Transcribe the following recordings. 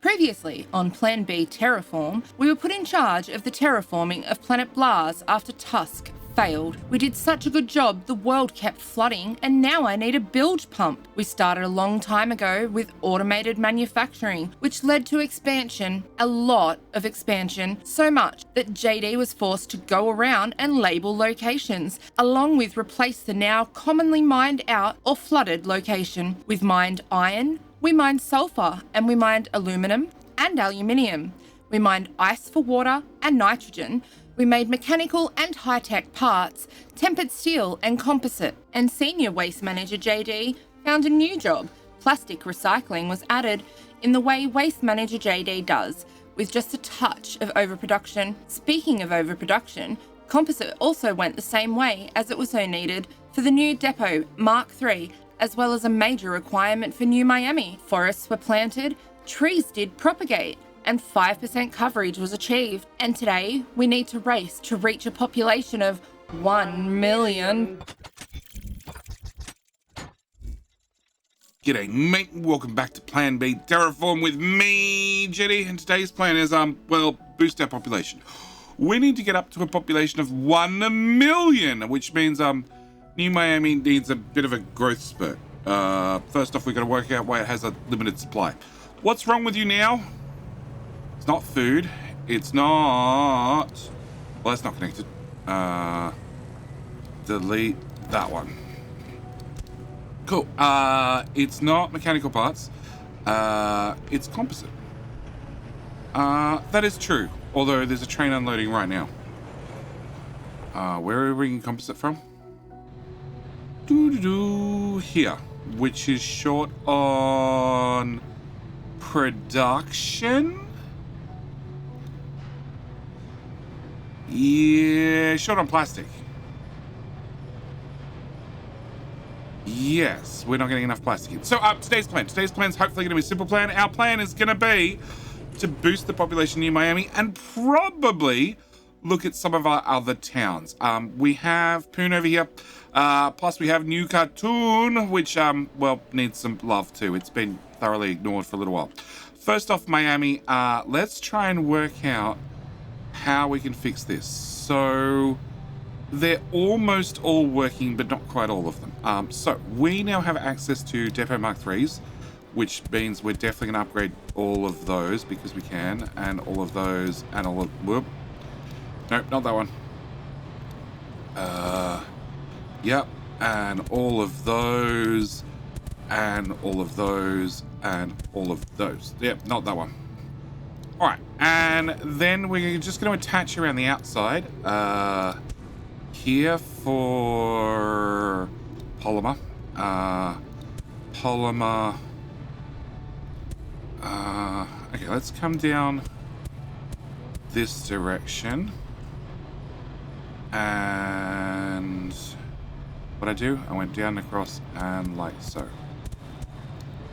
Previously, on Plan B Terraform, we were put in charge of the terraforming of planet Blaz after Tusk failed. We did such a good job, the world kept flooding, and now I need a bilge pump. We started a long time ago with automated manufacturing, which led to expansion, a lot of expansion, so much that JD was forced to go around and label locations, along with replace the now commonly mined out or flooded location. We've mined iron, we mined sulfur, and we mined aluminum and aluminium. We mined ice for water and nitrogen. We made mechanical and high-tech parts, tempered steel and composite. And Senior Waste Manager JD found a new job. Plastic recycling was added in the way Waste Manager JD does, with just a touch of overproduction. Speaking of overproduction, composite also went the same way as it was so needed for the new depot Mark III, as well as a major requirement for New Miami. Forests were planted, trees did propagate, and 5% coverage was achieved. And today, we need to race to reach a population of 1 million. G'day mate, welcome back to Plan B Terraform with me, Jetty, and today's plan is, boost our population. We need to get up to a population of 1 million, which means, New Miami needs a bit of a growth spurt. First off, we've got to work out why it has a limited supply. What's wrong with you now? It's not food. It's not... Well, that's not connected. Delete that one. Cool. It's not mechanical parts. It's composite. That is true. Although there's a train unloading right now. Where are we bringing composite from? Here, which is short on production. Yeah, short on plastic. Yes, we're not getting enough plastic in. So today's plan is hopefully going to be a simple plan. Our plan is going to be to boost the population in Miami and probably look at some of our other towns. We have Poon over here. Plus we have New Cartoon, which, needs some love too. It's been thoroughly ignored for a little while. First off, Miami, let's try and work out how we can fix this. So they're almost all working, but not quite all of them. So we now have access to Depot Mark IIIs, which means we're definitely going to upgrade all of those because we can, and all of those, and all of... Whoop. Nope, not that one. Yep, and all of those, and all of those, and all of those. Yep, not that one. All right, and then we're just going to attach around the outside. Here for polymer. Okay, let's come down this direction. And what I do, I went down across and like so.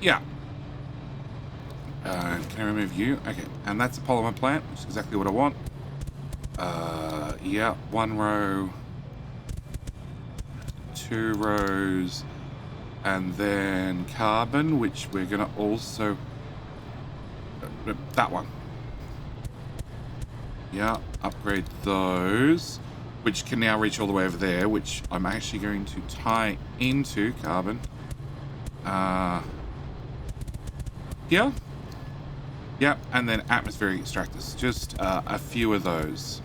Yeah. Can I remove you? Okay, and that's a polymer plant, which is exactly what I want. Yeah, 1 row, 2 rows, and then carbon, which we're gonna also that one. Yeah, upgrade those, which can now reach all the way over there, which I'm actually going to tie into carbon. Here. Yep, and then atmospheric extractors. Just a few of those.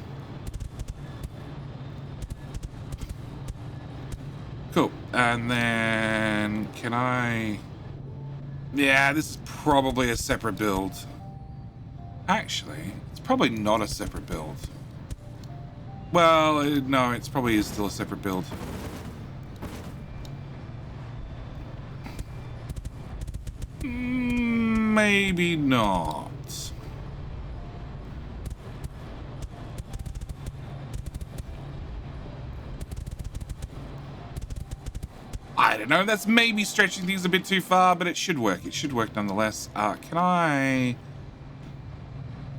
Cool. And then can I... Yeah, this is probably a separate build. Actually, it's probably not a separate build. Well, no, it's probably is still a separate build. Maybe not. I don't know, that's maybe stretching things a bit too far, but it should work. It should work nonetheless. Can I...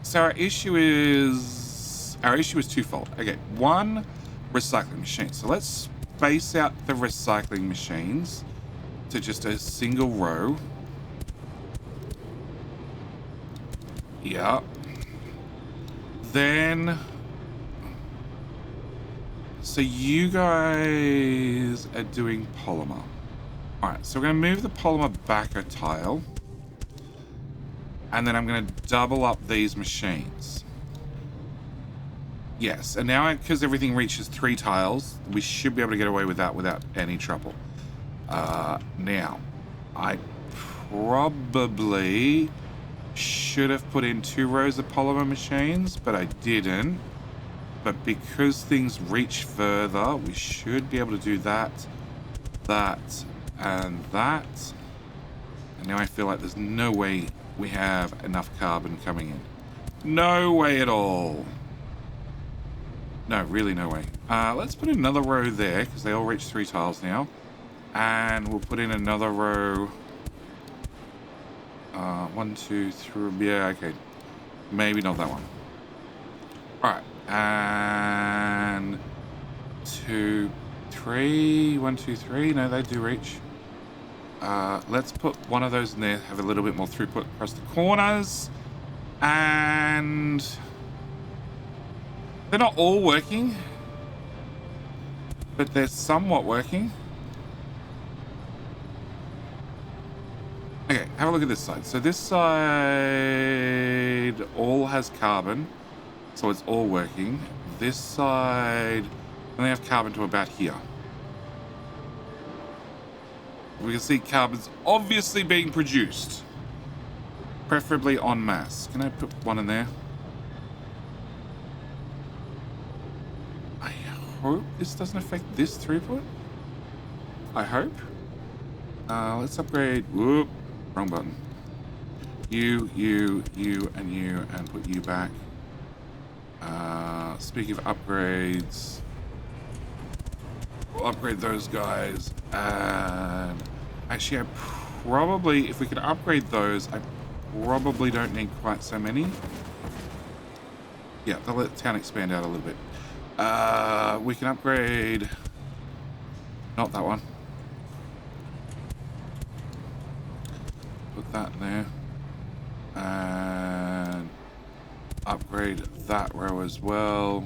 So our issue is twofold. Okay, one, recycling machine. So let's space out the recycling machines to just a single row. Yeah. Then... So you guys are doing polymer. Alright, so we're going to move the polymer back a tile. And then I'm going to double up these machines. Yes, and now because everything reaches 3 tiles, we should be able to get away with that without any trouble. Now, I probably should have put in 2 rows of polymer machines, but I didn't. But because things reach further, we should be able to do that, that, and that. And now I feel like there's no way we have enough carbon coming in. No way at all. No, really no way. Let's put another row there, because they all reach 3 tiles now. And we'll put in another row. 1, 2, 3. Yeah, okay. Maybe not that one. Alright. And 2, 3. 1, 2, 3. No, they do reach. Let's put one of those in there, have a little bit more throughput across the corners. And they're not all working, but they're somewhat working. Okay, have a look at this side. So this side all has carbon, so it's all working. This side only have carbon to about here. We can see carbon's obviously being produced, preferably en masse. Can I put one in there? I hope this doesn't affect this throughput. I hope. Let's upgrade. Whoop, wrong button. You, and put you back. Speaking of upgrades, we'll upgrade those guys. And actually, I probably, if we can upgrade those, I probably don't need quite so many. Yeah, they'll let the town expand out a little bit. We can upgrade, not that one. Put that in there. And upgrade that row as well.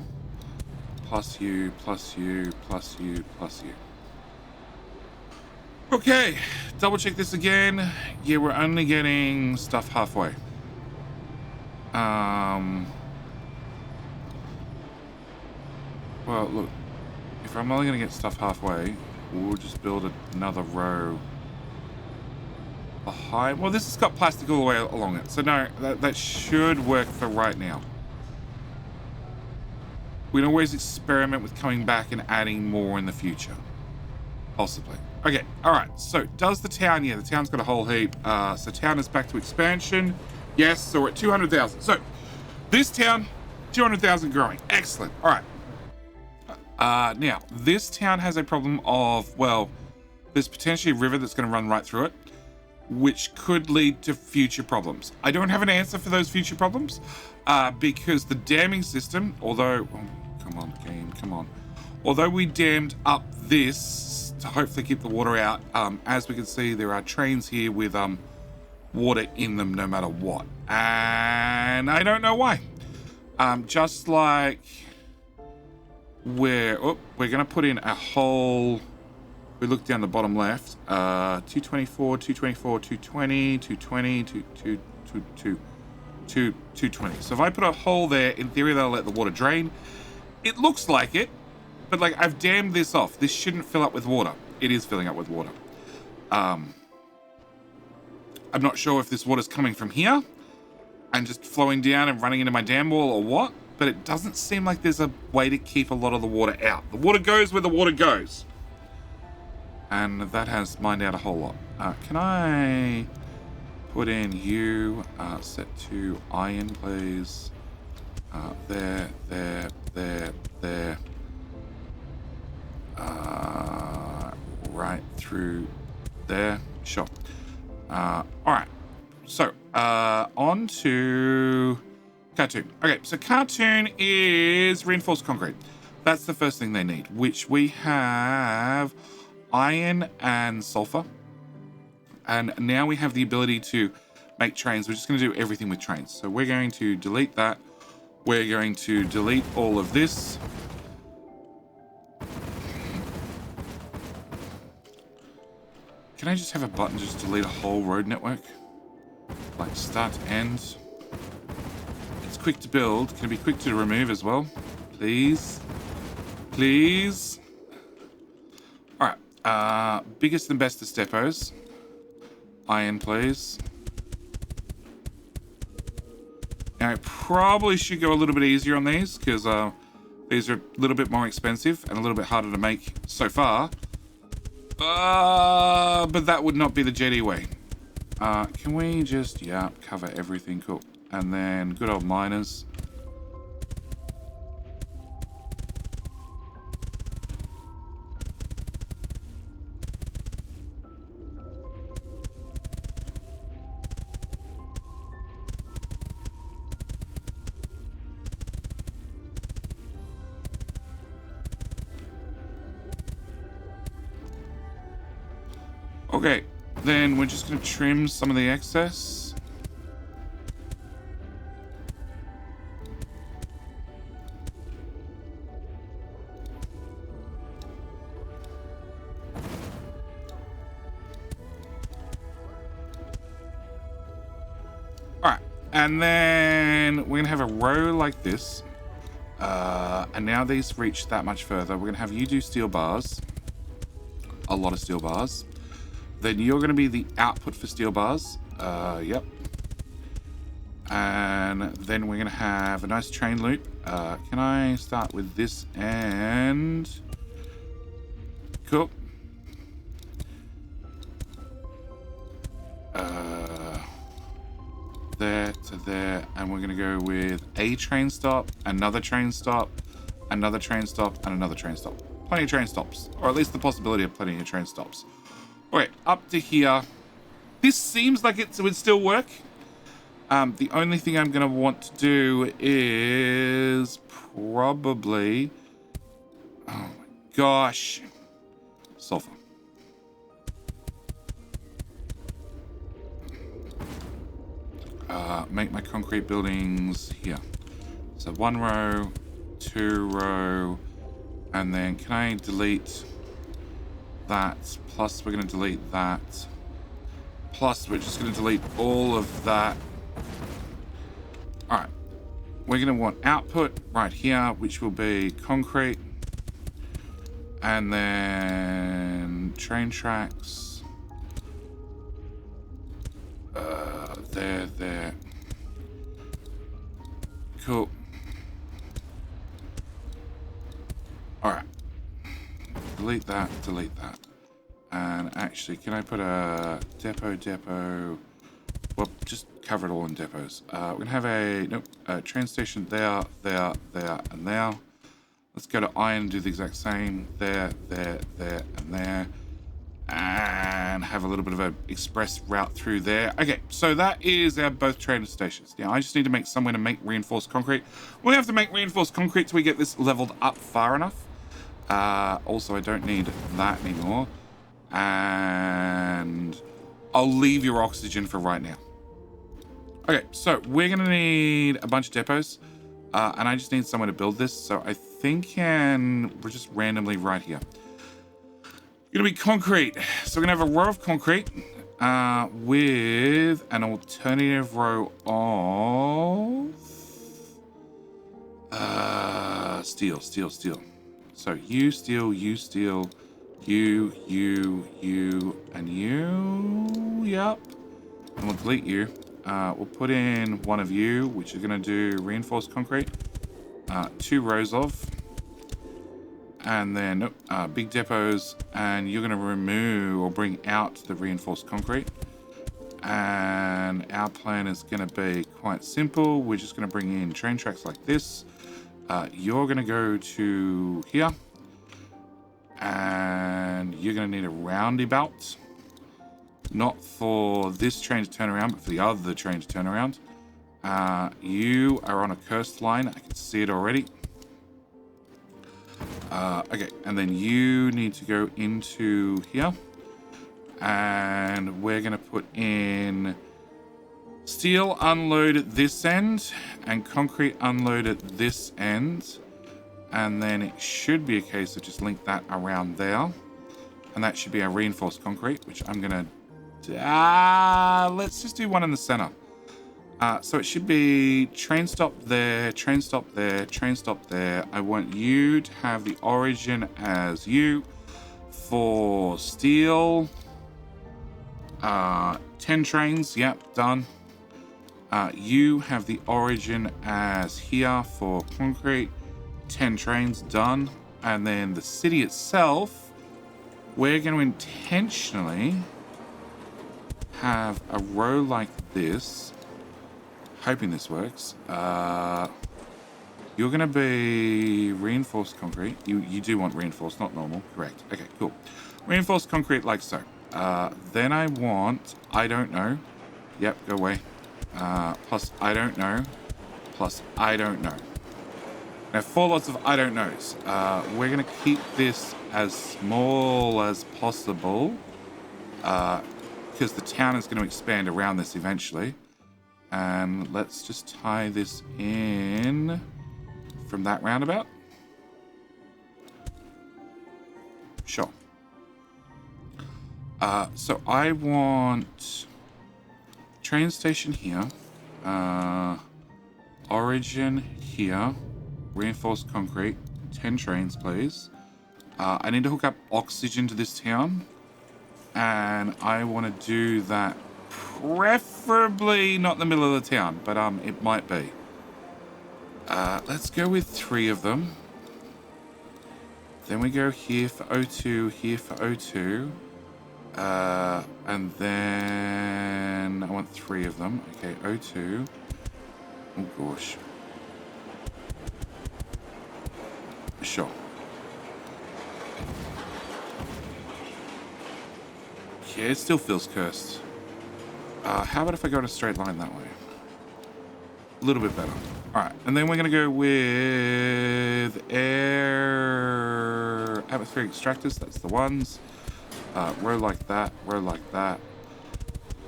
Plus you, plus you, plus you, plus you. Okay, double check this again. Yeah, we're only getting stuff halfway. Well, look, if I'm only going to get stuff halfway, we'll just build another row behind. Well, this has got plastic all the way along it, so no, that should work for right now. We can always experiment with coming back and adding more in the future. Possibly. Okay, alright, so does the town, yeah, the town's got a whole heap. So town is back to expansion. Yes, so we're at 200,000. So, this town, 200,000 growing. Excellent, alright. Now, this town has a problem of, well, there's potentially a river that's going to run right through it, which could lead to future problems. I don't have an answer for those future problems, because the damming system, although, oh, come on, game, come on. Although we dammed up this to hopefully keep the water out, as we can see, there are trains here with water in them no matter what. And I don't know why. Just like we're going to put in a whole, we look down the bottom left, 224, 224, 220, 220, 220. So if I put a hole there, in theory that'll let the water drain. It looks like it, but like I've dammed this off. This shouldn't fill up with water. It is filling up with water. I'm not sure if this water's coming from here and just flowing down and running into my dam wall or what, but it doesn't seem like there's a way to keep a lot of the water out. The water goes where the water goes. And that has mined out a whole lot. Can I put in you, set to iron, please? There. Right through there. Sure. All right. So, on to cartoon. Okay, so cartoon is reinforced concrete. That's the first thing they need, which we have iron and sulfur. And now we have the ability to make trains. We're just going to do everything with trains. So we're going to delete that. We're going to delete all of this. Can I just have a button just delete a whole road network? Like start to end. It's quick to build. Can it be quick to remove as well? Please. Please. All right. Biggest and bestest depots. Iron, please. Now, I probably should go a little bit easier on these because these are a little bit more expensive and a little bit harder to make so far. But that would not be the jetty way. Can we just, yeah, cover everything? Cool. And then good old miners. Okay, then we're just going to trim some of the excess. Alright, and then we're going to have a row like this. And now these reach that much further. We're going to have you do steel bars. A lot of steel bars. Then you're going to be the output for steel bars. Yep. And then we're going to have a nice train loop. Can I start with this end? Cool. There to there. And we're going to go with a train stop, another train stop, another train stop, and another train stop. Plenty of train stops. Or at least the possibility of plenty of train stops. Okay, up to here. This seems like it would still work. The only thing I'm going to want to do is probably... Oh my gosh. Sulfur. Make my concrete buildings here. So 1 row, 2 row, and then can I delete that? Plus we're going to delete that. Plus we're just going to delete all of that. All right. We're going to want output right here, which will be concrete. And then train tracks. There. Cool. All right. Delete that. And actually, can I put a depot? Well, just cover it all in depots. We're gonna have a train station there, and there. Let's go to iron, do the exact same. There, and there. And have a little bit of an express route through there. Okay, so that is our both train stations. Now, I just need to make somewhere to make reinforced concrete. We have to make reinforced concrete till we get this leveled up far enough. Also, I don't need that anymore. And I'll leave your oxygen for right now. Okay, so we're going to need a bunch of depots. And I just need somewhere to build this. So I think we're just randomly right here. Going to be concrete. So we're going to have a row of concrete with an alternative row of steel. So you steel, you, and you. Yep. And we'll delete you. We'll put in one of you, which is going to do reinforced concrete. 2 rows of. And then big depots, and you're going to remove or bring out the reinforced concrete. And our plan is going to be quite simple. We're just going to bring in train tracks like this. You're going to go to here. And you're going to need a roundabout. Not for this train to turn around, but for the other train to turn around. You are on a cursed line. I can see it already. Okay, and then you need to go into here. And we're going to put in Steel unload at this end and concrete unload at this end. And then it should be a case of just link that around there. And that should be our reinforced concrete, which I'm going to... let's just do one in the center. So it should be train stop there, train stop there, train stop there. I want you to have the origin as you for steel. 10 trains, yep, done. You have the origin as here for concrete. 10 trains, done. And then the city itself, we're going to intentionally have a row like this. Hoping this works. You're going to be reinforced concrete. You do want reinforced, not normal. Correct. Okay, cool. Reinforced concrete like so. Then I want, I don't know. Yep, go away. Plus I don't know. Plus I don't know. Now 4 lots of I don't knows. We're going to keep this as small as possible. Because the town is going to expand around this eventually. And let's just tie this in from that roundabout. Sure. So I want train station here, origin here, reinforced concrete, 10 trains please. I need to hook up oxygen to this town, and I want to do that preferably not in the middle of the town, but it might be. Let's go with 3 of them. Then we go here for O2, here for O2. And then I want 3 of them. Okay, O2. Oh gosh. Sure. Yeah, it still feels cursed. How about if I go in a straight line that way? A little bit better. All right, and then we're going to go with air atmospheric extractors. That's the ones. Row like that, row like that,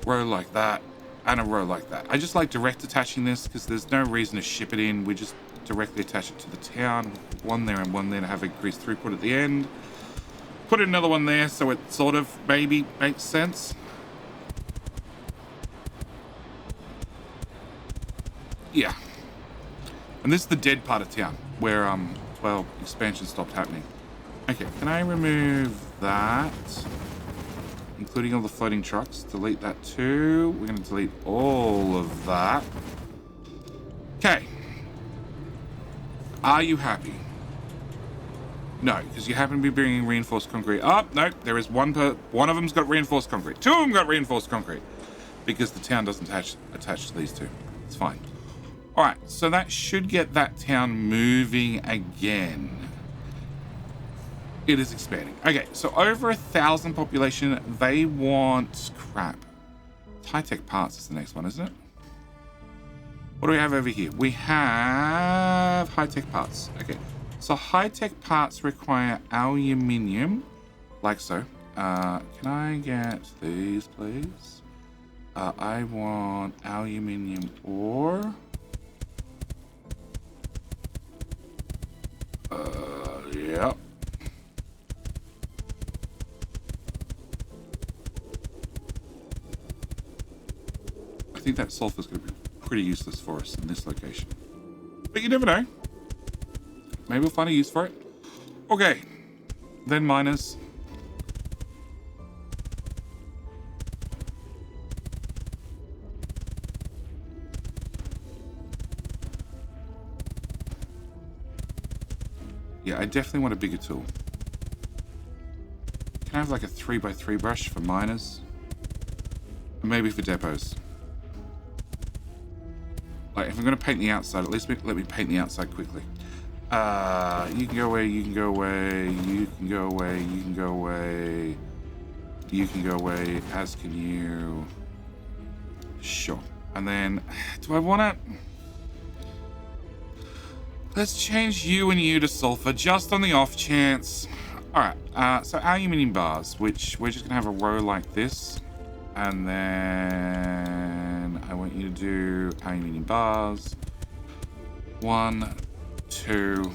row like that, and a row like that. I just like direct attaching this because there's no reason to ship it in. We just directly attach it to the town. One there and one there to have increased throughput at the end. Put another one there so it sort of maybe makes sense. Yeah. And this is the dead part of town where, well, expansion stopped happening. Okay, can I remove that? Including all the floating trucks. Delete that too. We're going to delete all of that. Okay. Are you happy? No, because you happen to be bringing reinforced concrete. Oh, no, there is one of them's got reinforced concrete. 2 of them got reinforced concrete. Because the town doesn't attach to these 2. It's fine. Alright, so that should get that town moving again. It is expanding. Okay, so over 1,000 population. They want crap. High-tech parts is the next one, isn't it? What do we have over here? We have high-tech parts. Okay, so high-tech parts require aluminium, like so. Can I get these, please? I want aluminium ore. Yep. I think that sulfur's going to be pretty useless for us in this location. But you never know. Maybe we'll find a use for it. Okay. Then miners. Yeah, I definitely want a bigger tool. Can I have like a 3x3 brush for miners? And maybe for depots. Like, if I'm going to paint the outside, at least let me paint the outside quickly. You can go away, you can go away, you can go away, you can go away, you can go away, as can you. Sure. And then, do I want to... Let's change you and you to sulfur, just on the off chance. Alright, so aluminium bars, which we're just going to have a row like this. And then I want you to do aluminium bars. 1, 2.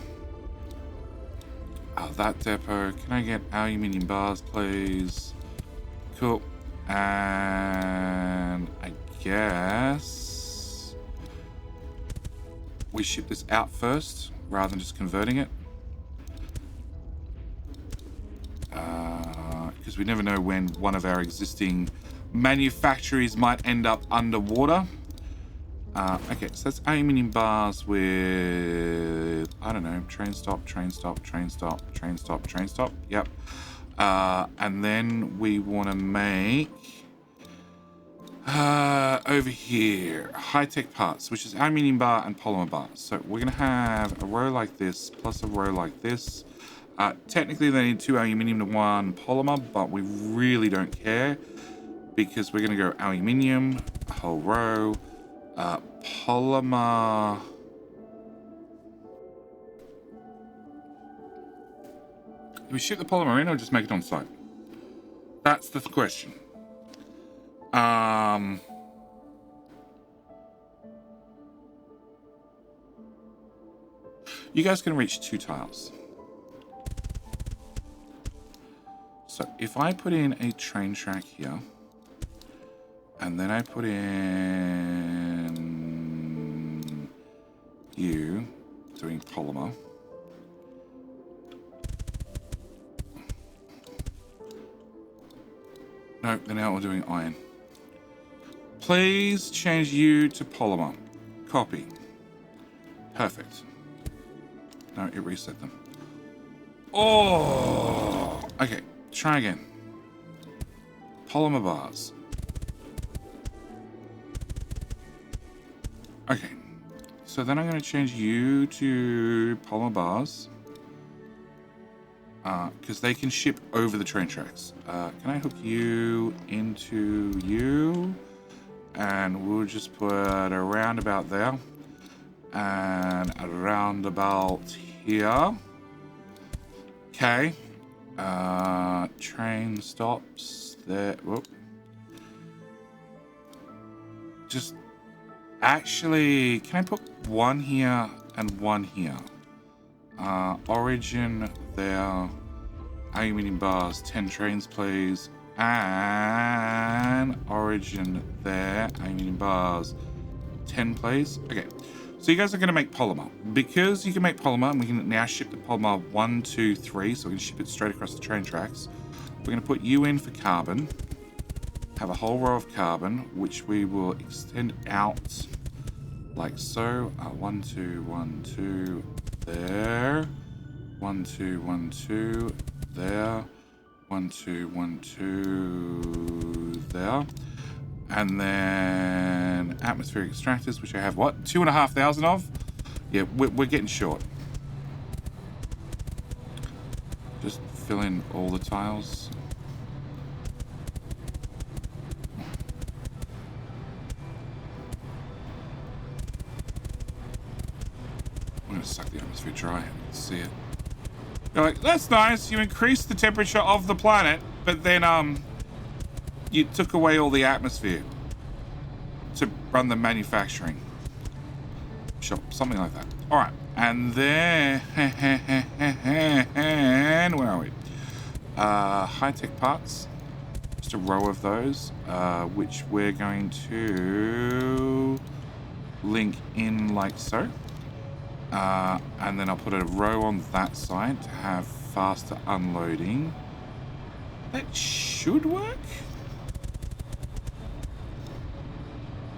Oh, that depot. Can I get aluminium bars, please? Cool. And I guess we ship this out first rather than just converting it. Because we never know when one of our existing manufactories might end up underwater. Okay, so that's aluminium bars with, I don't know, train stop, train stop, train stop, train stop, train stop. Yep. And then we want to make over here high-tech parts, which is aluminium bar and polymer bars. So we're going to have a row like this plus a row like this. Technically they need 2 aluminium to 1 polymer, but we really don't care because we're going to go aluminium, a whole row, polymer. Do we ship the polymer in or just make it on site? That's the question. You guys can reach 2 tiles. So if I put in a train track here, and then I put in you doing polymer. No, then now we're doing iron. Please change you to polymer. Copy. Perfect. No, it reset them. Oh, okay. Try again. Polymer bars. Okay. So then I'm going to change you to polymer bars. Because they can ship over the train tracks. Can I hook you into you? And we'll just put a roundabout there. And a roundabout here. Okay. Train stops there. Whoop. Just actually, can I put 1 here and 1 here? Origin there. Aluminium bars, 10 trains, please. And origin there. Aluminium bars, 10, please. Okay. So you guys are going to make polymer. Because you can make polymer, and we can now ship the polymer 1, 2, 3, so we can ship it straight across the train tracks. We're going to put you in for carbon. Have a whole row of carbon, which we will extend out like so. 1, 2, 1, 2, there. 1, 2, 1, 2, there. 1, 2, 1, 2, there. And then atmospheric extractors, which I have, what, 2,500 of? Yeah, we're getting short. Just fill in all the tiles. I'm going to suck the atmosphere dry. I can see it. You're like, that's nice. You increased the temperature of the planet, but then, you took away all the atmosphere to run the manufacturing. Sure, something like that. All right, and then where are we? High-tech parts. Just a row of those, which we're going to link in like so. And then I'll put a row on that side to have faster unloading. That should work.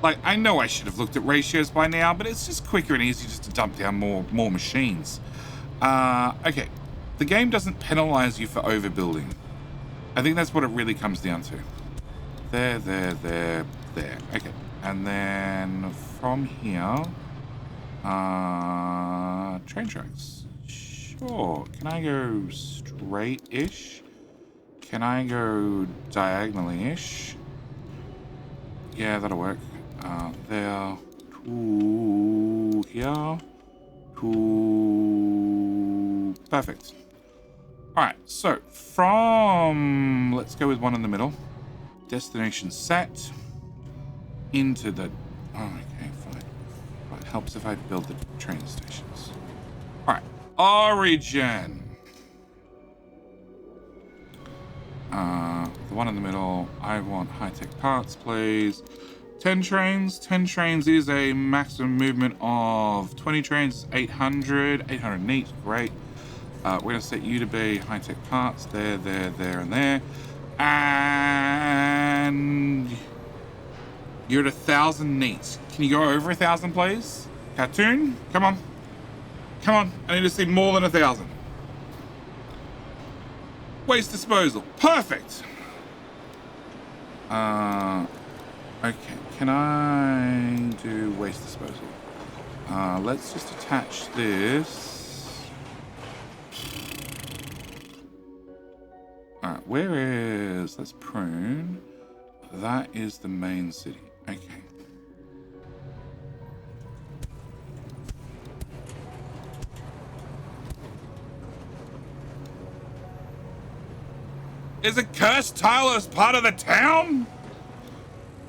Like, I know I should have looked at ratios by now, but it's just quicker and easier just to dump down more machines. Okay. The game doesn't penalize you for overbuilding. I think that's what it really comes down to. There. Okay. And then from here, train tracks. Sure. Can I go straight-ish? Can I go diagonally-ish? Yeah, that'll work. There to here to perfect. All right, so from let's go with one in the middle. Destination set. into the... Oh, okay, fine. It helps if I build the train stations. All right, origin. The one in the middle, I want high-tech parts, please. 10 trains. 10 trains is a maximum movement of 20 trains, 800. 800 neat, great. We're going to set you to be high-tech parts. There, and there. And you're at 1,000 neat. Can you go over 1,000, please? Cartoon, come on. Come on, I need to see more than 1,000. Waste disposal, perfect. Okay, can I do waste disposal? Let's just attach this. All right, where is, let's prune. That is the main city, okay. Is a cursed tile as part of the town?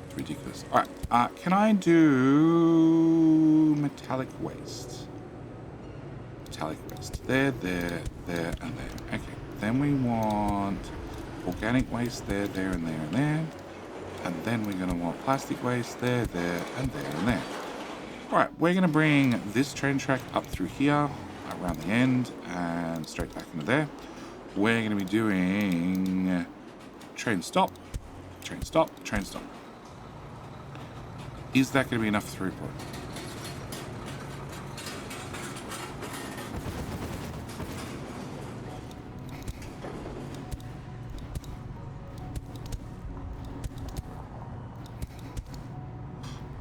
It's ridiculous. All right, can I do metallic waste? Metallic waste. There, and there. Okay, then we want organic waste there, and there. And then we're gonna want plastic waste there, and there. All right, we're gonna bring this train track up through here, around the end, and straight back into there. We're going to be doing train stop. Is that going to be enough throughput?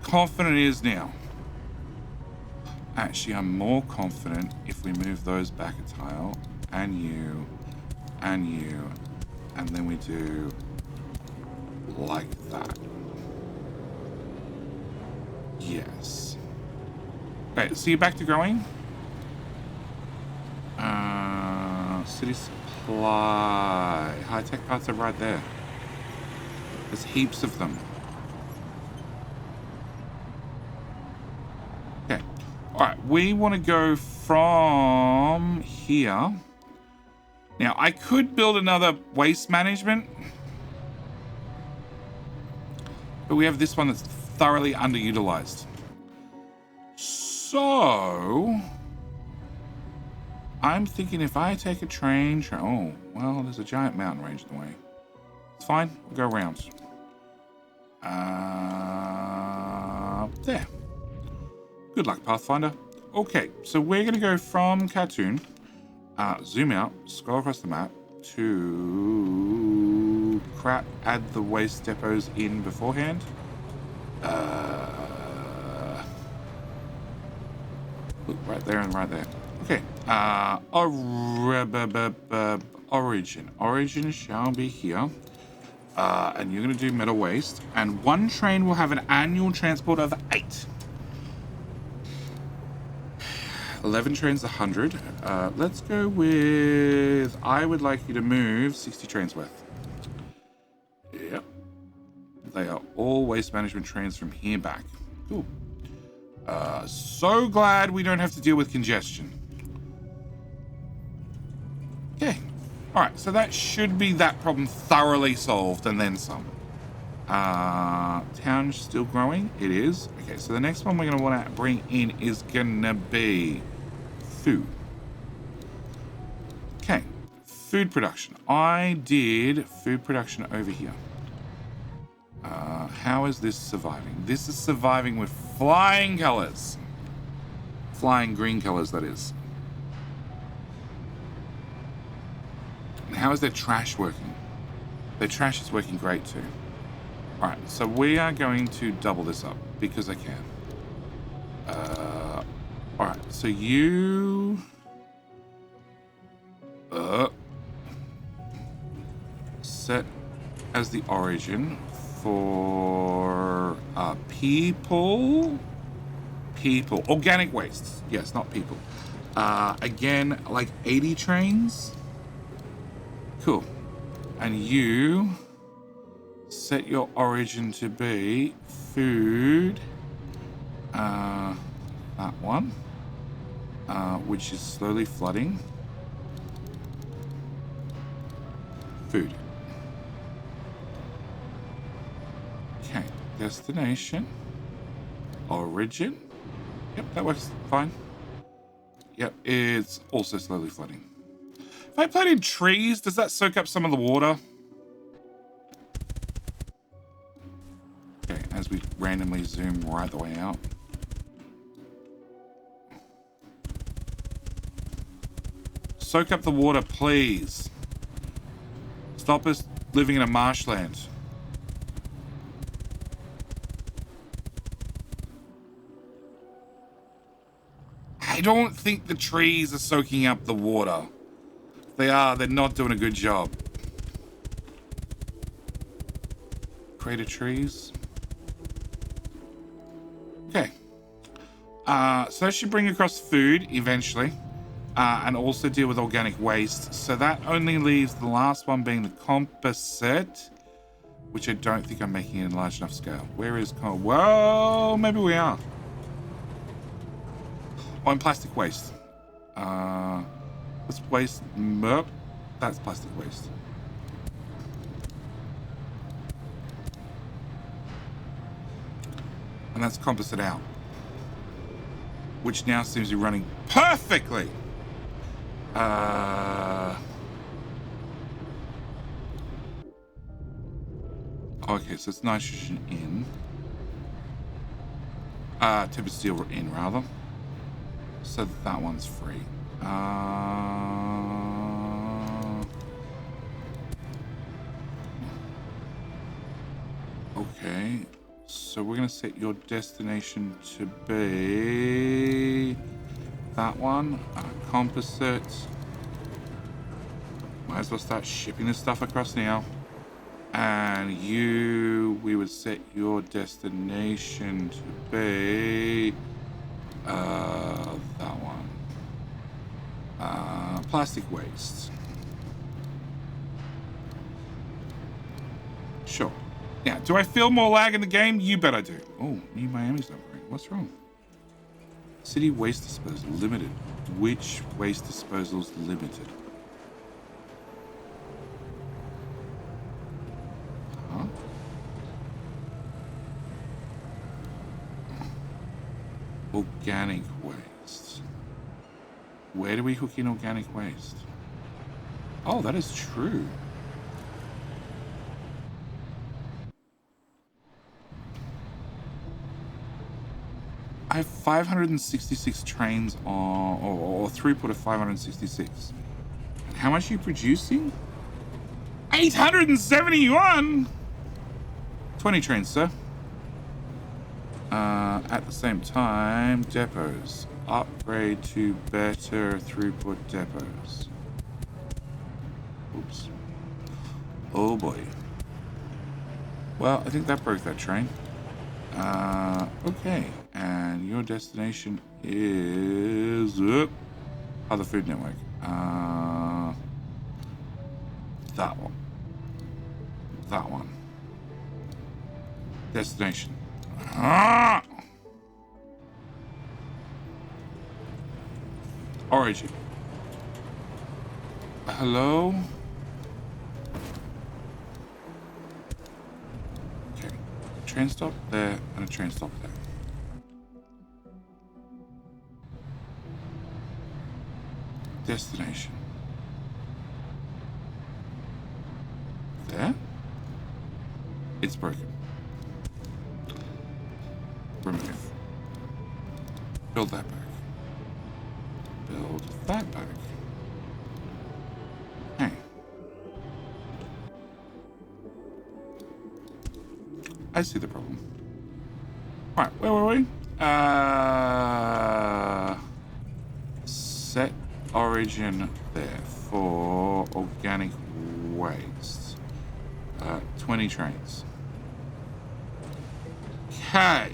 Confident it is now. Actually, I'm more confident if we move those back a tile, and you, and then we do like that. Yes. Okay, so you're back to growing. City supply. High-tech parts are right there. There's heaps of them. Okay. All right, we want to go from here. Now, I could build another waste management, but we have this one that's thoroughly underutilized. So, I'm thinking if I take a train, oh, well, there's a giant mountain range in the way. It's fine, we'll go around. There. Good luck, Pathfinder. Okay, so we're going to go from Cartoon. Zoom out, scroll across the map to add the waste depots in beforehand. Look, right there and right there. Okay. Origin. Origin shall be here. And you're going to do metal waste. And one train will have an annual transport of 8. 11 trains, 100. Let's go with... I would like you to move 60 trains worth. Yep. They are all waste management trains from here back. Cool. So glad we don't have to deal with congestion. Okay. All right, so that should be that problem thoroughly solved and then some. Town's still growing? It is. Okay, so the next one we're going to want to bring in is going to be food. Okay, food production. I did food production over here. How is this surviving? This is surviving with flying colors. Flying green colors, that is. And how is their trash working? Their trash is working great too. All right, so we are going to double this up because I can. All right, so you... set as the origin for people. Organic wastes. Yes, not people. Again, like 80 trains. Cool. And you Set your origin to be food. That one. Which is slowly flooding. Food. Okay, destination. Origin. Yep, that works fine. Yep, it's also slowly flooding. If I planted trees, does that soak up some of the water? Okay, as we randomly zoom right the way out. Soak up the water, please. Stop us living in a marshland. I don't think the trees are soaking up the water. If they are, they're not doing a good job. Crater trees. Okay. So that should bring across food eventually. And also deal with organic waste. So that only leaves the last one being the composite, which I don't think I'm making in large enough scale. Where is well, maybe we are. Oh, and plastic waste. What's waste? Merp. That's plastic waste. And that's composite out, which now seems to be running perfectly. Okay, so it's nitrogen in. Tip of steel in, rather. So that one's free. Okay, so we're gonna set your destination to be that one. Composite. Might as well start shipping this stuff across now. And we would set your destination to be that one. Plastic waste. Sure. Now, do I feel more lag in the game? You bet I do. Oh, New Miami's not great. What's wrong? City waste disposal limited. Which waste disposals limited? Huh? Organic waste. Where do we hook in organic waste? Oh, that is true. I have 566 trains on, or throughput of 566. And how much are you producing? 871! 20 trains, sir. At the same time, depots. Upgrade to better throughput depots. Oops. Oh boy. Well, I think that broke that train. Okay. And your destination is other food network. That one. That one. Destination. Origin. Hello? Okay. Train stop there and a train stop there. Destination. There? It's broken. Remove. Build that back. Build that back. Hey. I see the problem. Alright, where were we? Set origin there for organic waste. 20 trains. Okay.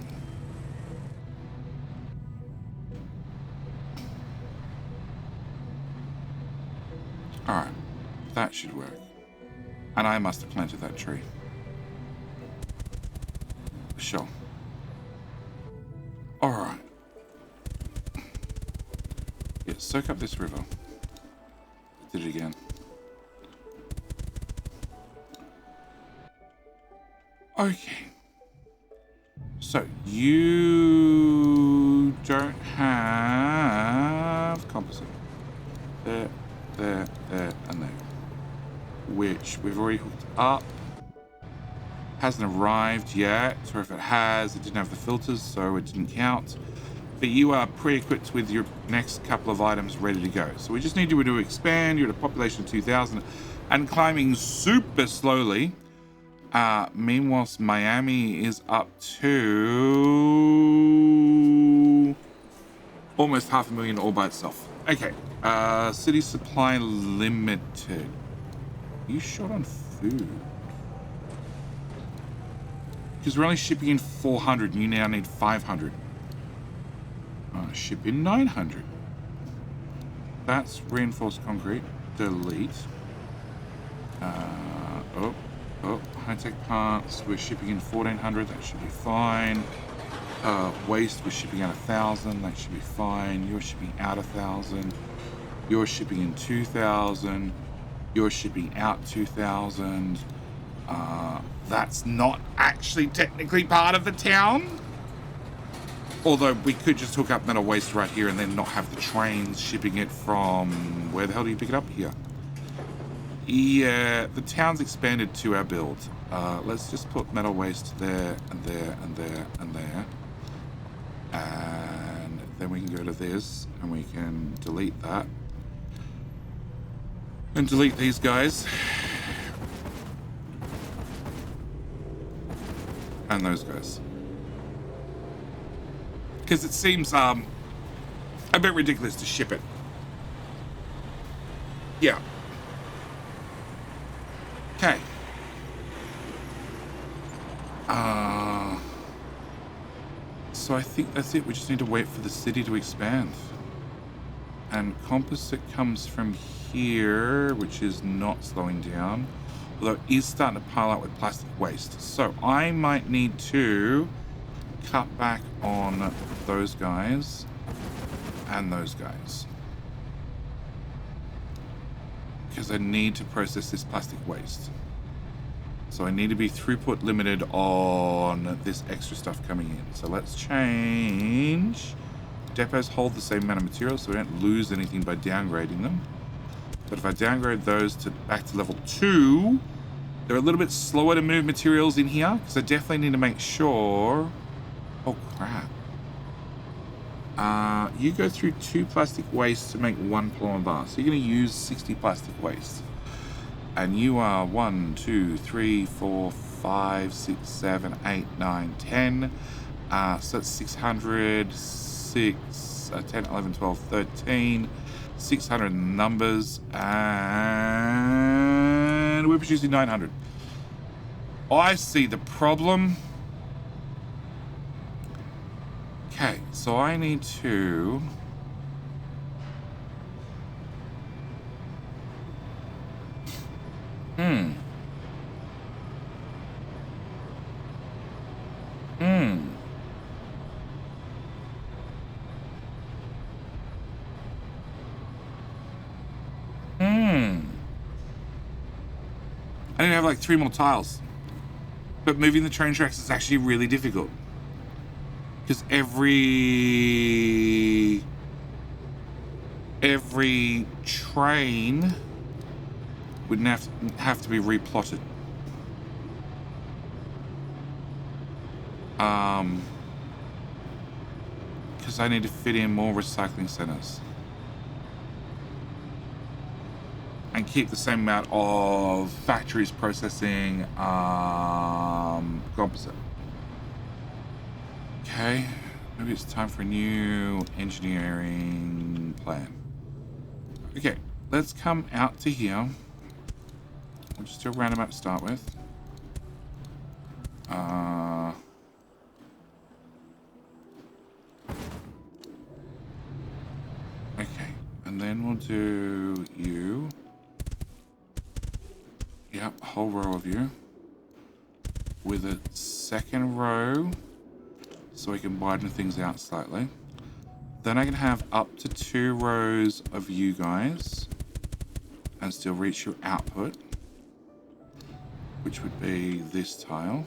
Alright. That should work. And I must have planted that tree. Sure. All right. Yeah, soak up this river. Did it again. Okay. So, you don't have composite. There, and there. Which we've already hooked up. Hasn't arrived yet, or if it has, it didn't have the filters, so it didn't count. But you are pre-equipped with your next couple of items ready to go. So we just need you to expand. You're at a population of 2,000 and climbing super slowly. Meanwhile, Miami is up to almost 500,000 all by itself. Okay. City supply limited. You short on food? Because we're only shipping in 400 and you now need 500. Ship in 900. That's reinforced concrete. Delete. High-tech parts. We're shipping in 1,400. That should be fine. Waste, we're shipping out 1,000. That should be fine. You're shipping out 1,000. You're shipping in 2,000. You're shipping out 2,000. That's not actually technically part of the town. Although we could just hook up metal waste right here and then not have the trains shipping it from... Where the hell do you pick it up? Here. Yeah, the town's expanded to our build. Let's just put metal waste there and there and there and there. And then we can go to this and we can delete that. And delete these guys. And those guys. Because it seems a bit ridiculous to ship it. Yeah. Okay. So I think that's it. We just need to wait for the city to expand. And composite comes from here, which is not slowing down. Although it is starting to pile up with plastic waste. So I might need to cut back on those guys and those guys. Because I need to process this plastic waste. So I need to be throughput limited on this extra stuff coming in. So let's change. Depots hold the same amount of materials, so we don't lose anything by downgrading them. But if I downgrade those to back to level 2, they're a little bit slower to move materials in here, because I definitely need to make sure... Oh, crap. You go through 2 plastic wastes to make 1 polymer bar. So you're going to use 60 plastic waste. And you are 1, 2, 3, 4, 5, 6, 7, 8, 9, 10. So that's 600, 6, 10, 11, 12, 13. 600 numbers. And we're producing 900. I see the problem. Okay, so I need to... I need to have like 3 more tiles. But moving the train tracks is actually really difficult. Because every train would have to be replotted. Because I need to fit in more recycling centers. And keep the same amount of factories processing composite. Okay, maybe it's time for a new engineering plan. Okay, let's come out to here. We'll just do a roundabout to start with. Okay, and then we'll do you. Yep, a whole row of you. with a second row so we can widen things out slightly. Then I can have up to 2 rows of you guys and still reach your output, which would be this tile.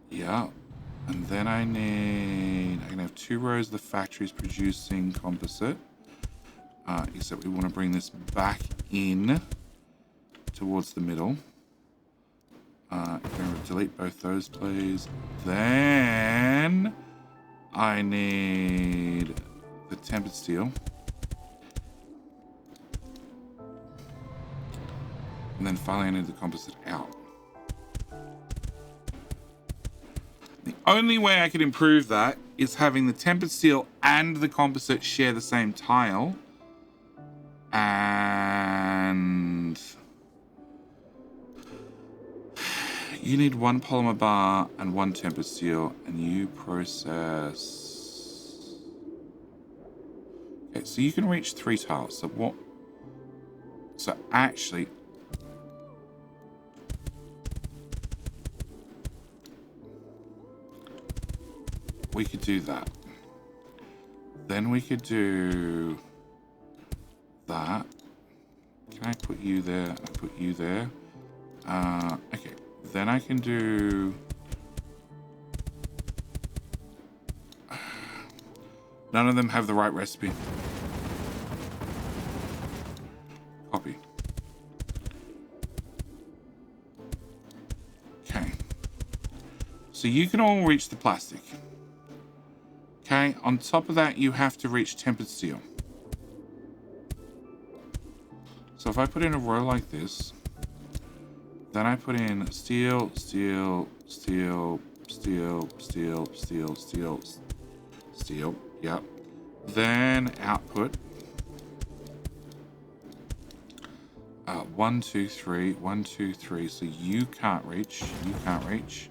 Yeah. And then I can have 2 rows of the factories producing composite. Except we want to bring this back in towards the middle. Going to delete both those, please. Then I need the tempered steel. And then finally I need the composite out. The only way I could improve that is having the tempered steel and the composite share the same tile. And you need 1 polymer bar and 1 tempered steel, and you process. Okay, so you can reach 3 tiles. So what? So actually, we could do that. Then we could do that. Can I put you there? I put you there. Okay. Then I can do. None of them have the right recipe. Copy. Okay. So you can all reach the plastic. Okay. On top of that, you have to reach tempered steel. So if I put in a row like this, then I put in steel, steel, steel, steel, steel, steel, steel, steel, yep. Then output. 1, 2, 3, 1, 2, 3. So you can't reach, you can't reach.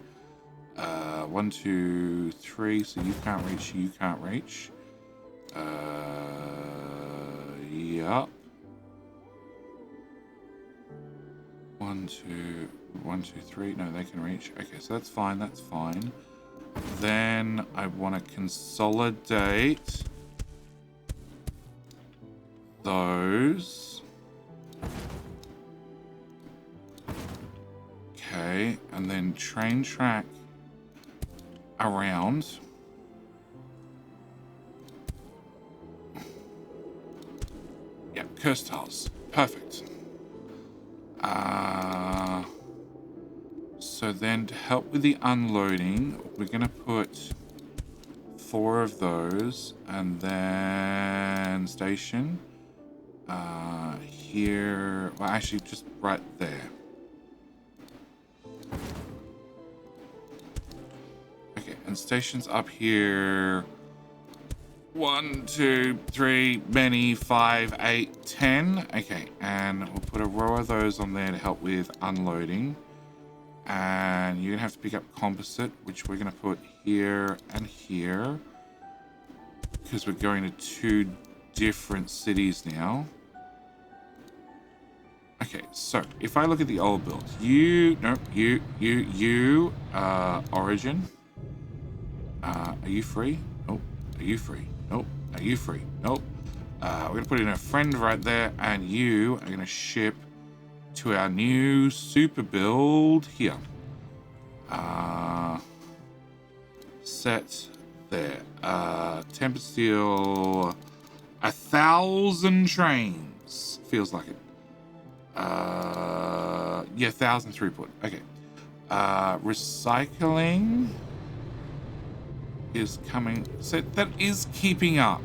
1, 2, 3. So you can't reach, you can't reach. Yep. 1, 2, 1, 2, 3. No, they can reach. Okay, so that's fine. That's fine. Then I want to consolidate those. Okay, and then train track around. Yeah, curse tiles. Perfect. So then to help with the unloading, we're going to put 4 of those and then station here. Well, actually just right there. Okay, and stations up here. 1, 2, 3, many, 5, 8, 10. Okay, and we'll put a row of those on there to help with unloading. And you're gonna have to pick up composite, which we're gonna put here and here, because we're going to 2 different cities now. Okay, so if I look at the old build, origin. Are you free? Nope. Are you free? Nope. Are you free? Nope. We're gonna put in a friend right there, and you are gonna ship to our new super build here. Set there. Tempered steel, 1,000 trains. Feels like it. Yeah, 1,000 throughput. Okay. Recycling is coming. So that is keeping up.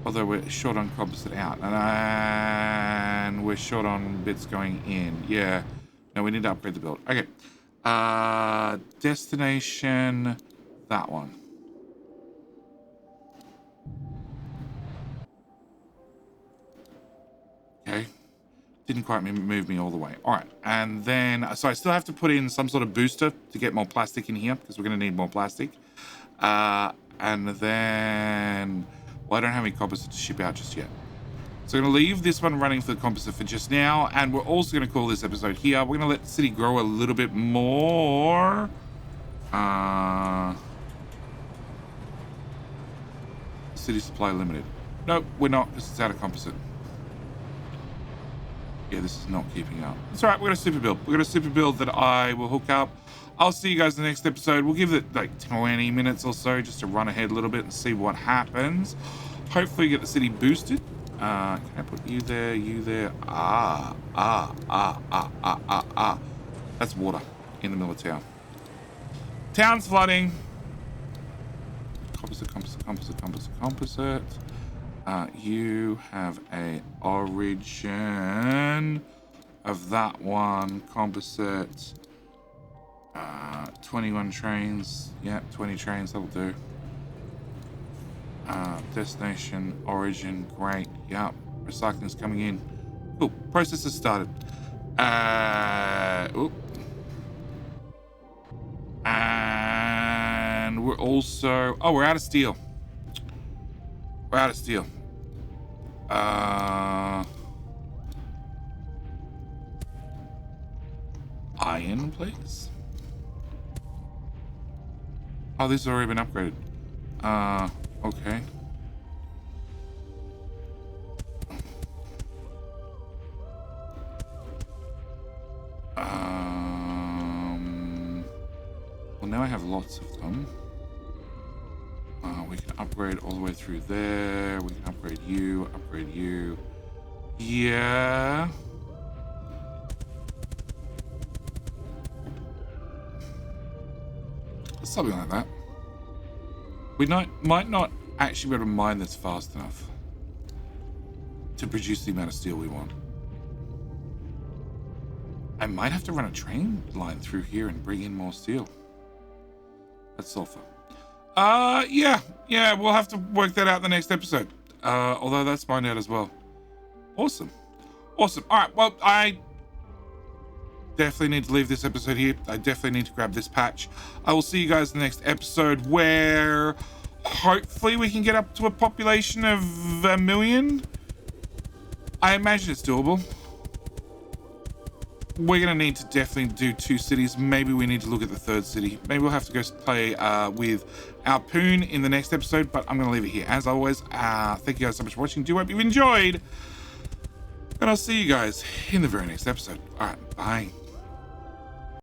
Although we're short on composite out. And we're short on bits going in. Yeah. No, we need to upgrade the build. Okay. Destination. That one. Okay. Didn't quite move me all the way. All right. And then, so I still have to put in some sort of booster to get more plastic in here, because we're going to need more plastic. And then, well, I don't have any composite to ship out just yet. So I'm going to leave this one running for the composite for just now, and we're also going to call this episode here. We're going to let the city grow a little bit more. City supply limited. Nope, we're not, because it's out of composite. Yeah, this is not keeping up. It's all right, we're going to super build. We're going to super build that I will hook up. I'll see you guys in the next episode. We'll give it like 20 minutes or so just to run ahead a little bit and see what happens. Hopefully get the city boosted. Can I put you there, you there? That's water in the middle of town. Town's flooding. Composite. You have a origin of that one. Composite. 21 trains. Yeah, 20 trains, that'll do. Destination, origin, great. Yep, recycling's coming in. Cool, process has started. And we're also, we're out of steel. Iron, please. Oh, this has already been upgraded. Okay. Well, now I have lots of them. We can upgrade all the way through there. We can upgrade you. Yeah. Something like that. We might not actually be able to mine this fast enough to produce the amount of steel we want. I might have to run a train line through here and bring in more steel. That's sulfur. Yeah, we'll have to work that out in the next episode. Although that's mined out as well. Awesome. All right, well, I definitely need to leave this episode here. I definitely need to grab this patch. I will see you guys in the next episode where hopefully we can get up to a population of 1 million. I imagine it's doable. We're going to need to definitely do 2 cities. Maybe we need to look at the 3rd city. Maybe we'll have to go play with our Poon in the next episode, but I'm going to leave it here. As always, thank you guys so much for watching. Do hope you've enjoyed. And I'll see you guys in the very next episode. All right, bye.